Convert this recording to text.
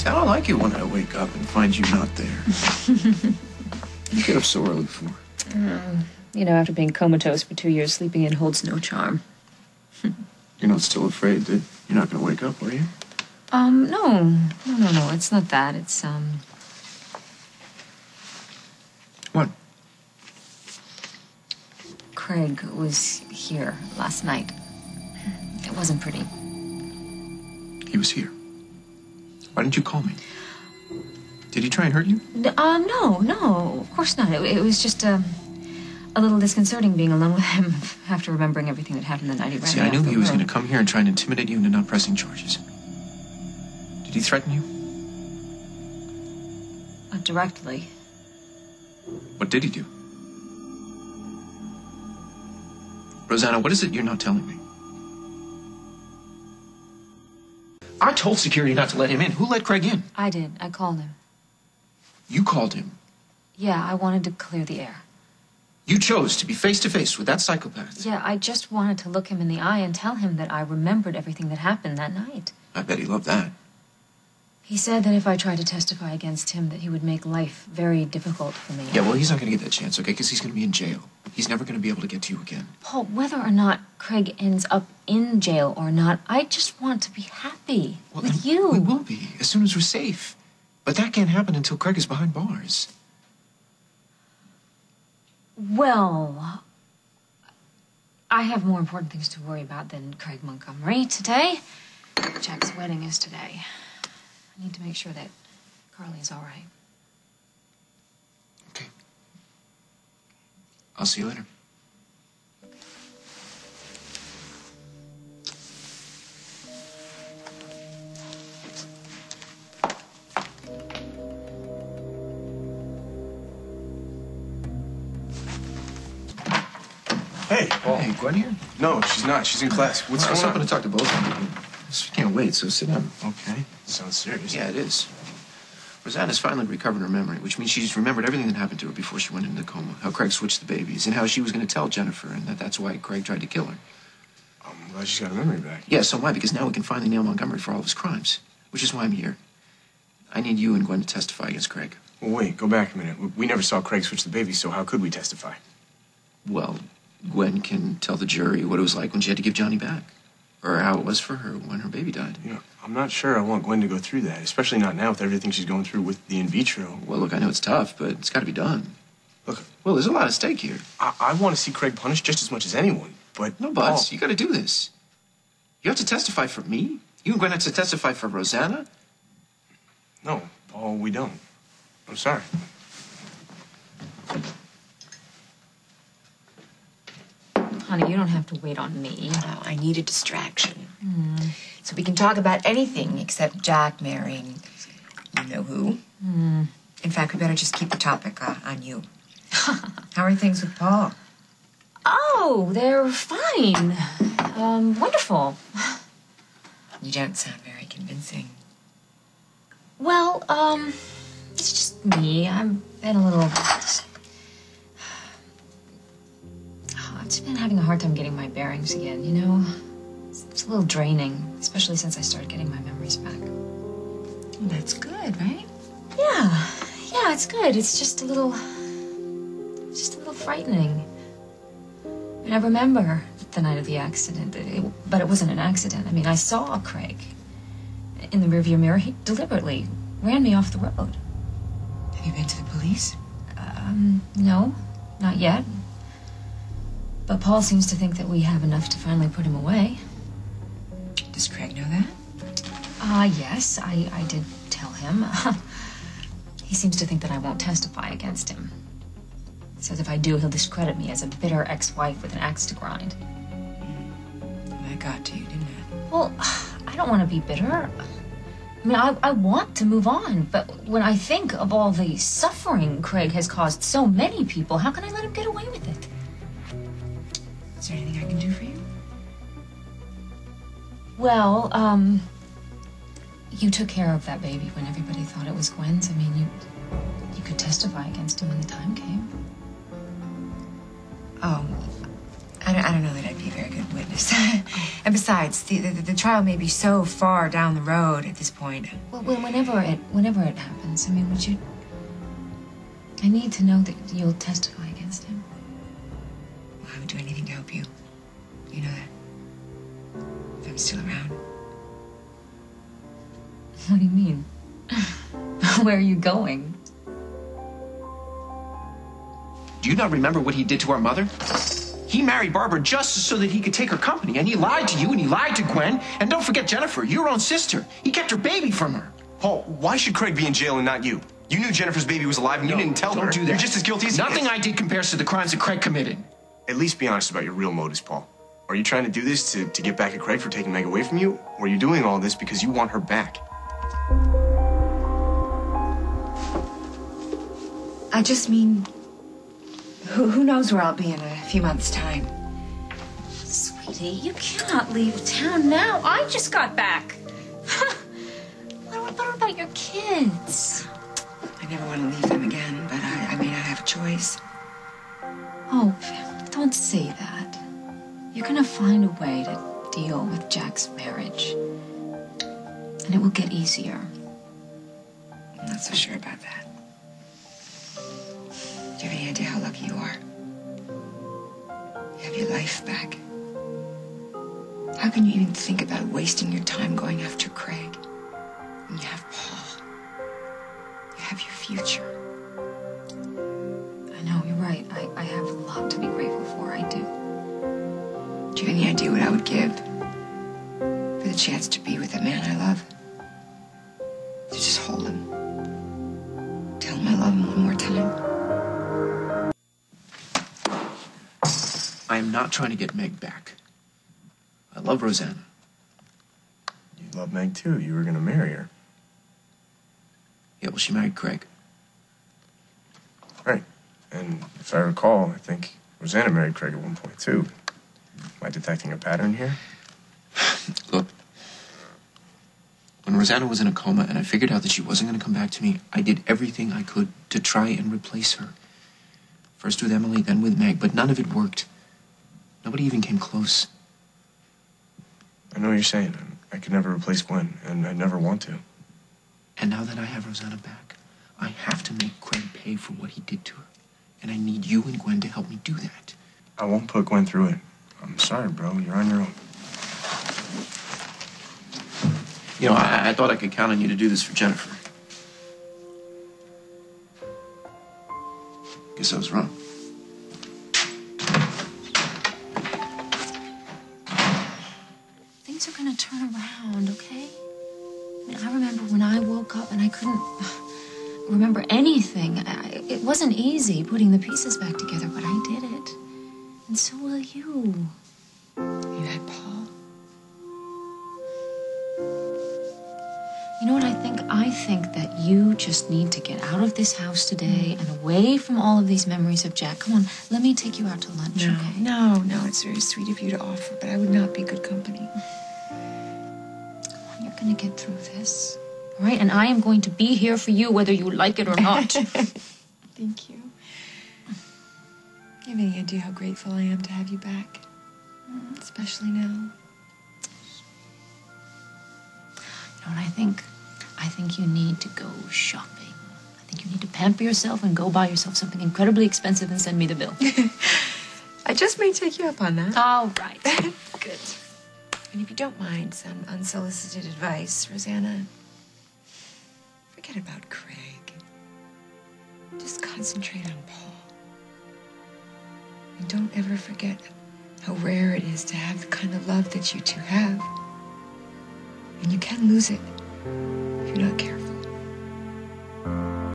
See, I don't like it when I wake up and find you not there. You get up so early for? You know, after being comatose for 2 years, sleeping in holds no charm. You're not still afraid that you're not going to wake up, are you? No. It's not that. It's, What? Craig was here last night. It wasn't pretty. He was here. Why didn't you call me? Did he try and hurt you? No, of course not. It was just, a little disconcerting being alone with him after remembering everything that happened the night he ran See, me I knew off the he was road. going to come here and try and intimidate you into not pressing charges. Did he threaten you? Not directly. What did he do? Rosanna, what is it you're not telling me? I told security not to let him in. Who let Craig in? I did. I called him. You called him. Yeah, I wanted to clear the air. You chose to be face-to-face with that psychopath. Yeah, I just wanted to look him in the eye and tell him that I remembered everything that happened that night. I bet he loved that. He said that if I tried to testify against him, that he would make life very difficult for me. Yeah, well, he's not going to get that chance, okay? Because he's going to be in jail. He's never going to be able to get to you again. Paul, whether or not Craig ends up in jail or not, I just want to be happy with you. We will be, as soon as we're safe. But that can't happen until Craig is behind bars. Well, I have more important things to worry about than Craig Montgomery today. Jack's wedding is today. I need to make sure that Carly's all right. Okay. I'll see you later. Hey, Paul. Hey, Gwen here? No, she's not. She's in class. What's I was going hoping on? to talk to both of you. She can't wait, so sit down. Okay. Sounds serious. Yeah, it is. Rosanna's finally recovered her memory, which means she's remembered everything that happened to her before she went into coma. How Craig switched the babies, and how she was going to tell Jennifer, and that's why Craig tried to kill her. I'm glad she's got her memory back. Yeah, so why? Because now we can finally nail Montgomery for all of his crimes. Which is why I'm here. I need you and Gwen to testify against Craig. Well, wait, go back a minute. We never saw Craig switch the babies, so how could we testify? Well, Gwen can tell the jury what it was like when she had to give Johnny back. Or how it was for her when her baby died. You know, I'm not sure I want Gwen to go through that, especially not now with everything she's going through with the in vitro. Well, look, I know it's tough, but it's got to be done. Look, Well, there's a lot at stake here. I want to see Craig punished just as much as anyone, but... No buts. You got to do this. You have to testify for me? You and Gwen have to testify for Rosanna? No, Paul, we don't. I'm sorry. Honey, you don't have to wait on me. Oh, I need a distraction. So we can talk about anything except Jack marrying you know who. In fact, we better just keep the topic on you. How are things with Paul? Oh, they're fine. Wonderful. You don't sound very convincing. Well, it's just me. I've been a little... I've just been having a hard time getting my bearings again, you know? It's a little draining, especially since I started getting my memories back. Well, that's good, right? Yeah, it's good. It's just a little frightening. And I remember the night of the accident, but it wasn't an accident. I mean, I saw Craig in the rearview mirror. He deliberately ran me off the road. Have you been to the police? No, not yet. But Paul seems to think that we have enough to finally put him away. Does Craig know that? Yes, I did tell him. He seems to think that I won't testify against him. Says if I do, he'll discredit me as a bitter ex-wife with an axe to grind. That got to you, didn't it? Well, I don't want to be bitter. I mean, I want to move on, but when I think of all the suffering Craig has caused so many people, how can I let him get away with it? Is there anything I can do for you? Well, you took care of that baby when everybody thought it was Gwen's. I mean, you could testify against him when the time came. Oh, I I don't know that I'd be a very good witness. And besides, the trial may be so far down the road at this point. Well, whenever it happens, I mean, would you... I need to know that you'll testify against him. Well, I would do anything to help you. You know that. If I'm still around. What do you mean? Where are you going? Do you not remember what he did to our mother? He married Barbara just so that he could take her company, and he lied to you, and he lied to Gwen, and don't forget Jennifer, your own sister. He kept her baby from her. Paul, why should Craig be in jail and not you? You knew Jennifer's baby was alive and you didn't tell her. Don't do that. You're just as guilty as Nothing I did compares to the crimes that Craig committed. At least be honest about your real motives, Paul. Are you trying to do this to get back at Craig for taking Meg away from you? Or are you doing all this because you want her back? I just mean, who knows where I'll be in a few months' time. Sweetie, you cannot leave town now. I just got back. What about your kids? I never want to leave them again, but I may not have a choice. Oh, don't say that. You're gonna find a way to deal with Jack's marriage. And it will get easier. I'm not so sure about that. Do you have any idea how lucky you are? You have your life back. How can you even think about wasting your time going after Craig? When you have Paul. You have your future. I know, you're right. I have a lot to be grateful for. I do. Do you have any idea what I would give for the chance to be with the man I love? To just hold him. Tell him I love him one more time. I am not trying to get Meg back. I love Rosanna. You love Meg too. You were going to marry her. Yeah, well, she married Craig. Right. And if I recall, I think Rosanna married Craig at one point too. Am I detecting a pattern here? Look, when Rosanna was in a coma and I figured out that she wasn't going to come back to me, I did everything I could to try and replace her. First with Emily, then with Meg, but none of it worked. Nobody even came close. I know what you're saying. I could never replace Gwen, and I never want to. And now that I have Rosanna back, I have to make Craig pay for what he did to her. And I need you and Gwen to help me do that. I won't put Gwen through it. I'm sorry, bro. You're on your own. You know, I thought I could count on you to do this for Jennifer. Guess I was wrong. Things are gonna turn around, okay? I mean, I remember when I woke up and I couldn't remember anything. It wasn't easy putting the pieces back together, but I did it. And so will you. You had Paul. You know what I think? I think that you just need to get out of this house today and away from all of these memories of Jack. Come on, let me take you out to lunch, okay? No, it's very sweet of you to offer, but I would not be good company. You're gonna get through this, all right? And I am going to be here for you whether you like it or not. Thank you. You have any idea how grateful I am to have you back? Especially now. You know what I think? I think you need to go shopping. I think you need to pamper yourself and go buy yourself something incredibly expensive and send me the bill. I just may take you up on that. All right. Good. And if you don't mind some unsolicited advice, Rosanna, forget about Craig. Just concentrate on Paul. And don't ever forget how rare it is to have the kind of love that you two have. And you can lose it if you're not careful.